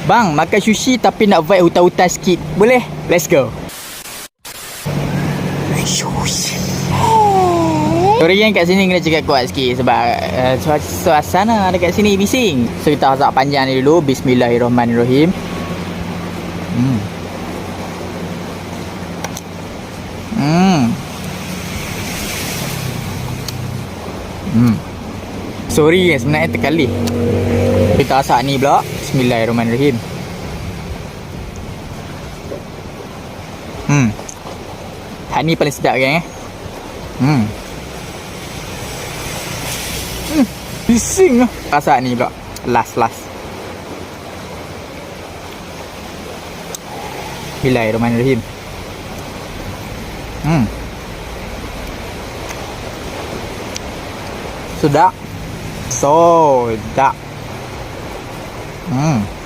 Bang, makan sushi tapi nak vibe hutan-hutan sikit. Boleh? Let's go. Sorry yang kat sini kena cakap kuat sikit sebab suasana dekat sini bising. So kita azab panjang ni dulu. Bismillahirrahmanirrahim. Sorry sebenarnya terkali. Kita asak ni pula. Bismillahirrahmanirrahim. Hak ni paling sedap kan bising lah. Asak ni pula. Last. Bismillahirrahmanirrahim. Sedap. So sedap.